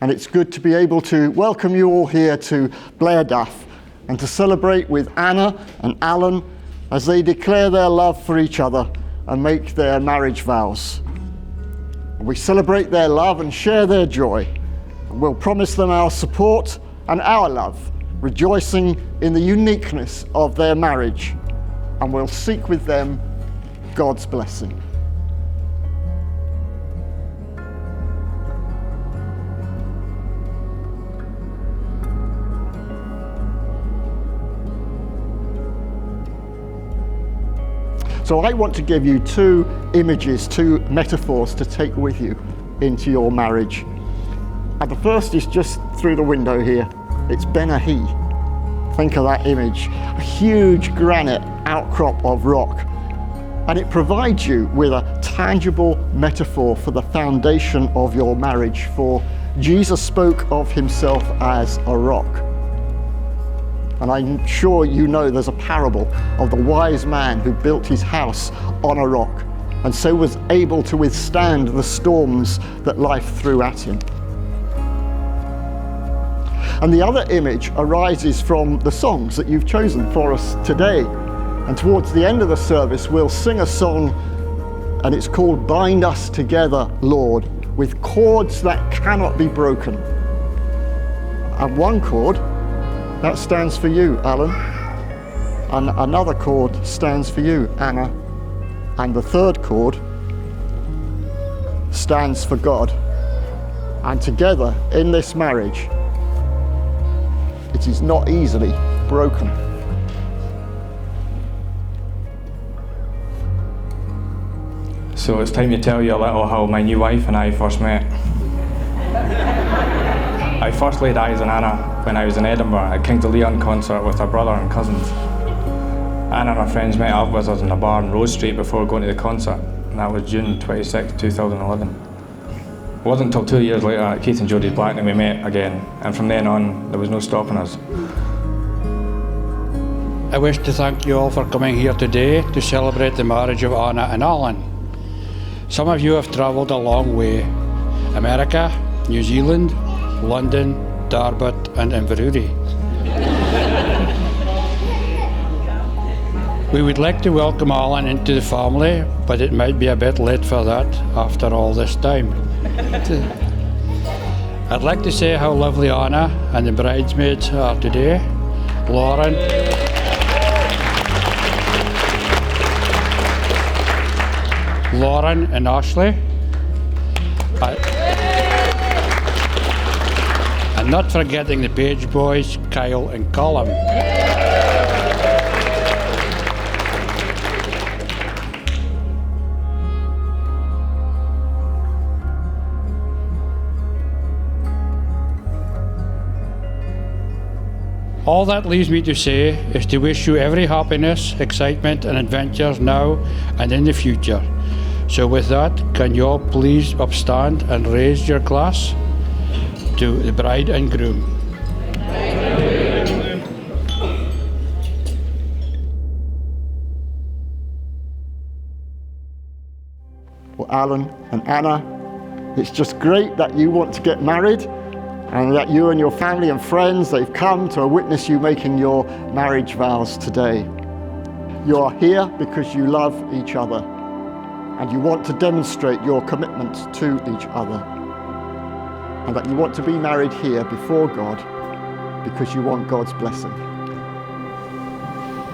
And it's good to be able to welcome you all here to Blairduff and to celebrate with Anna and Alan as they declare their love for each other and make their marriage vows. We celebrate their love and share their joy. We'll promise them our support and our love, rejoicing in the uniqueness of their marriage, and we'll seek with them God's blessing. So I want to give you two images, two metaphors to take with you into your marriage. And the first is just through the window here. It's Ben-Ahi. Think of that image, a huge granite outcrop of rock. And it provides you with a tangible metaphor for the foundation of your marriage, for Jesus spoke of himself as a rock. And I'm sure you know there's a parable of the wise man who built his house on a rock and so was able to withstand the storms that life threw at him. And the other image arises from the songs that you've chosen for us today. And towards the end of the service, we'll sing a song, and it's called Bind Us Together, Lord, with chords that cannot be broken. And one chord, that stands for you, Alan. And another chord stands for you, Anna. And the third chord stands for God. And together in this marriage, it is not easily broken. So it's time to tell you a little how my new wife and I first met. I first laid eyes on Anna when I was in Edinburgh at King Leon concert with her brother and cousins. Anna and her friends met up with us in a bar on Rose Street before going to the concert, and that was June 26, 2011. It wasn't until 2 years later at Keith and Jodie's Black that we met again, and from then on there was no stopping us. I wish to thank you all for coming here today to celebrate the marriage of Anna and Alan. Some of you have travelled a long way: America, New Zealand, London, Darbet and Inverurie. We would like to welcome Alan into the family, but it might be a bit late for that after all this time. I'd like to say how lovely Anna and the bridesmaids are today. Lauren, and Ashley. And not forgetting the Page boys, Kyle and Colin. All that leaves me to say is to wish you every happiness, excitement and adventures now and in the future. So with that, can you all please upstand and raise your glass to the bride and groom. Well, Alan and Anna, it's just great that you want to get married and that you and your family and friends, they've come to witness you making your marriage vows today. You are here because you love each other and you want to demonstrate your commitment to each other, and that you want to be married here before God because you want God's blessing.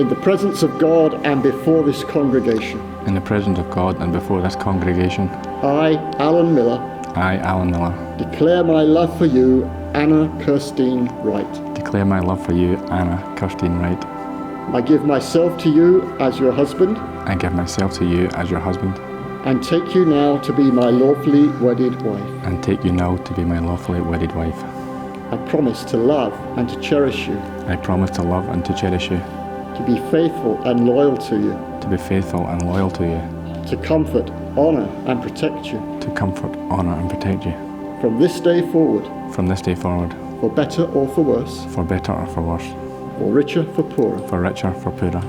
In the presence of God and before this congregation. In the presence of God and before this congregation. I, Alan Miller. I, Alan Miller. Declare my love for you, Anna Kirstine Wright. Declare my love for you, Anna Kirstine Wright. I give myself to you as your husband. I give myself to you as your husband. And take you now to be my lawfully wedded wife. And take you now to be my lawfully wedded wife. I promise to love and to cherish you. I promise to love and to cherish you. To be faithful and loyal to you. To be faithful and loyal to you. To comfort, honour and protect you. To comfort, honour and protect you. From this day forward. From this day forward. For better or for worse. For better or for worse. For richer, for poorer. For richer, for poorer.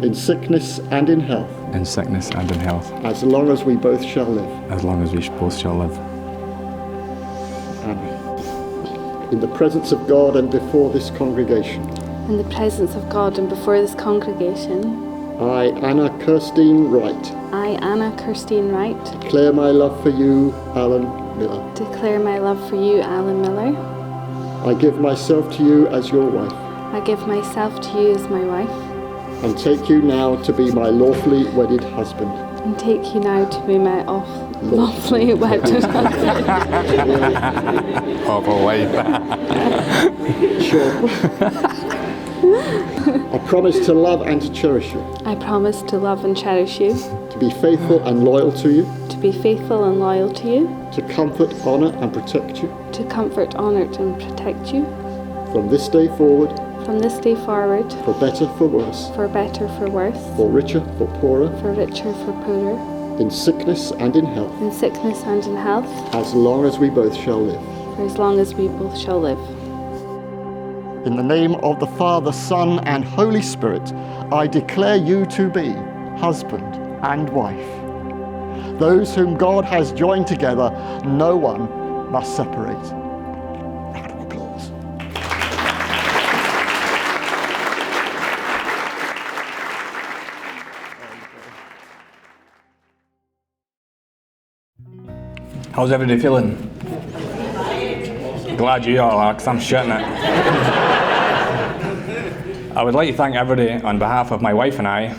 In sickness and in health. In sickness and in health. As long as we both shall live. As long as we both shall live. Amen. in the presence of God and before this congregation. In the presence of God and before this congregation, I, Anna Kirstine Wright, I, Anna Kirstine Wright, declare my love for you, Alan Miller. declare my love for you, Alan Miller. I give myself to you as your wife, I give myself to you as my wife, and take you now to be my lawfully wedded husband. and take you now to be my lawfully wedded husband. Awful wife. Sure. I promise to love and to cherish you, I promise to love and cherish you, to be faithful and loyal to you, to be faithful and loyal to you, to comfort, honour and protect you, to comfort, honour and protect you, from this day forward, from this day forward, for better, for worse, for better, for worse, for richer, for poorer, for richer, for poorer, in sickness and in health, in sickness and in health, as long as we both shall live. for as long as we both shall live. In the name of the Father, Son, and Holy Spirit, I declare you to be husband and wife. Those whom God has joined together, no one must separate. Round of applause. How's everybody feeling? Glad you all are, because I'm shitting it. I would like to thank everybody on behalf of my wife and I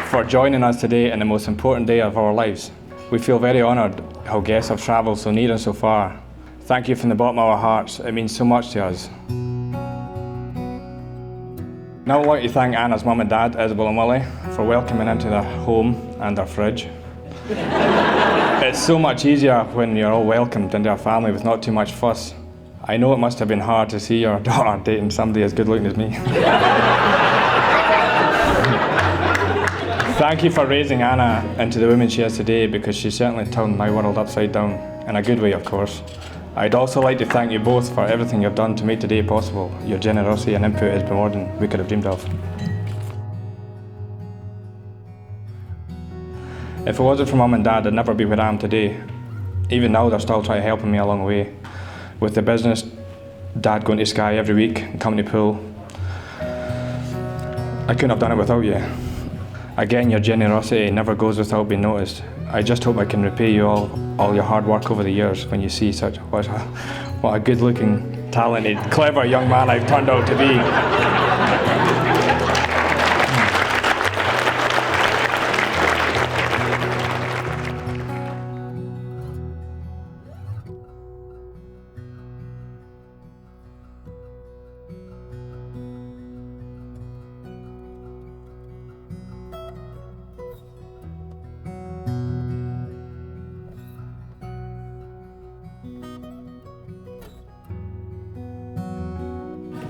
for joining us today in the most important day of our lives. We feel very honoured how guests have travelled so near and so far. Thank you from the bottom of our hearts. It means so much to us. Now I'd like to thank Anna's mum and dad, Isabel and Willie, for welcoming into their home and their fridge. It's so much easier when you're all welcomed into a family with not too much fuss. I know it must have been hard to see your daughter dating somebody as good looking as me. Thank you for raising Anna into the woman she is today, because she certainly turned my world upside down, in a good way of course. I'd also like to thank you both for everything you've done to make today possible. Your generosity and input has been more than we could have dreamed of. If it wasn't for Mum and Dad, I'd never be where I am today. Even now, they're still trying to help me along the way. With the business, Dad going to Skye every week and coming to pool. I couldn't have done it without you. Again, your generosity never goes without being noticed. I just hope I can repay you all your hard work over the years when you see what a good-looking, talented, clever young man I've turned out to be.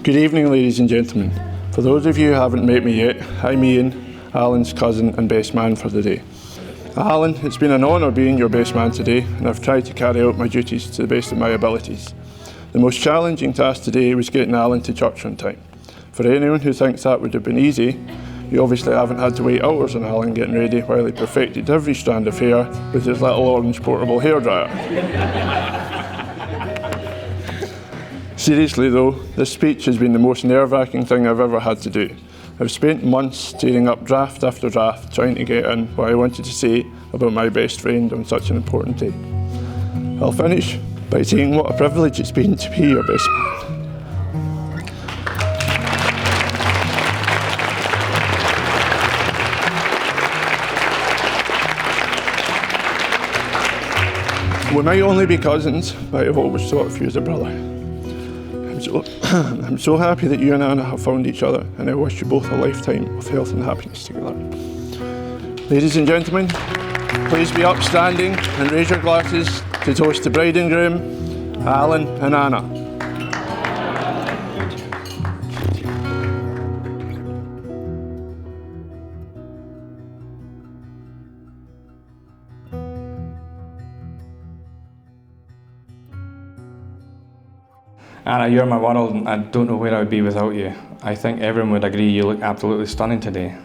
Good evening, ladies and gentlemen. For those of you who haven't met me yet, I'm Ian, Alan's cousin and best man for the day. Alan, it's been an honour being your best man today, and I've tried to carry out my duties to the best of my abilities. The most challenging task today was getting Alan to church on time. For anyone who thinks that would have been easy, you obviously haven't had to wait hours on Alan getting ready while he perfected every strand of hair with his little orange portable hairdryer. Seriously though, this speech has been the most nerve-wracking thing I've ever had to do. I've spent months staring up draft after draft trying to get in what I wanted to say about my best friend on such an important day. I'll finish by saying what a privilege it's been to be your best man. We might only be cousins, but I've always thought of you as a brother. I'm so happy that you and Anna have found each other, and I wish you both a lifetime of health and happiness together. Ladies and gentlemen, please be upstanding and raise your glasses to toast the bride and groom, Alan and Anna. Anna, you're my world, and I don't know where I would be without you. I think everyone would agree you look absolutely stunning today.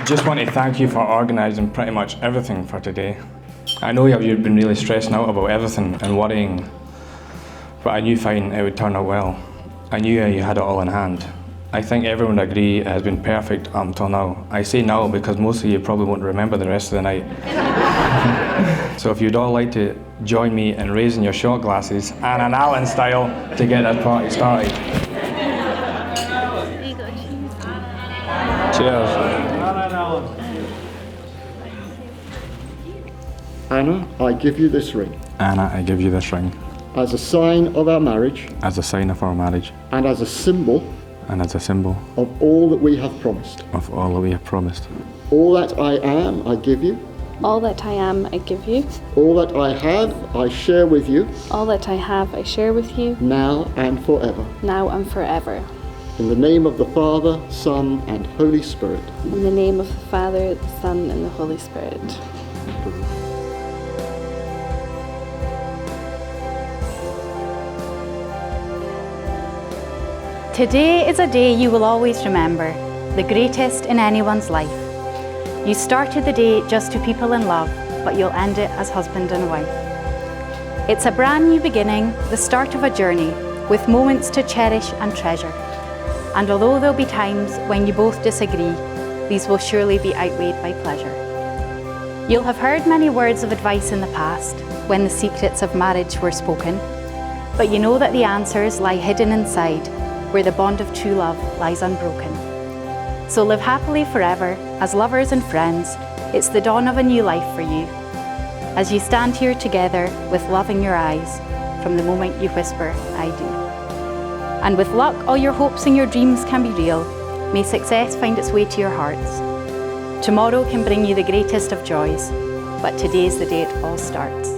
Just want to thank you for organising pretty much everything for today. I know you've been really stressing out about everything and worrying, but I knew fine it would turn out well. I knew you had it all in hand. I think everyone would agree it has been perfect up until now. I say now because most of you probably won't remember the rest of the night. So if you'd all like to join me in raising your shot glasses, Anna and Alan style, to get this party started. Cheers. Anna, I give you this ring Anna, I give you this ring as a sign of our marriage as a sign of our marriage and as a symbol and as a symbol of all that we have promised. of all that we have promised. All that I am, I give you. All that I am, I give you. All that I have, I share with you, All that I have, I share with you, now and forever. now and forever. In the name of the Father, Son, and Holy Spirit. In the name of the Father, the Son, and the Holy Spirit. Today is a day you will always remember, the greatest in anyone's life. You started the day just two people in love, but you'll end it as husband and wife. It's a brand new beginning, the start of a journey, with moments to cherish and treasure. And although there'll be times when you both disagree, these will surely be outweighed by pleasure. You'll have heard many words of advice in the past, when the secrets of marriage were spoken, but you know that the answers lie hidden inside, where the bond of true love lies unbroken. So live happily forever, as lovers and friends. It's the dawn of a new life for you. As you stand here together with love in your eyes, from the moment you whisper, I do. And with luck, all your hopes and your dreams can be real. May success find its way to your hearts. Tomorrow can bring you the greatest of joys, but today's the day it all starts.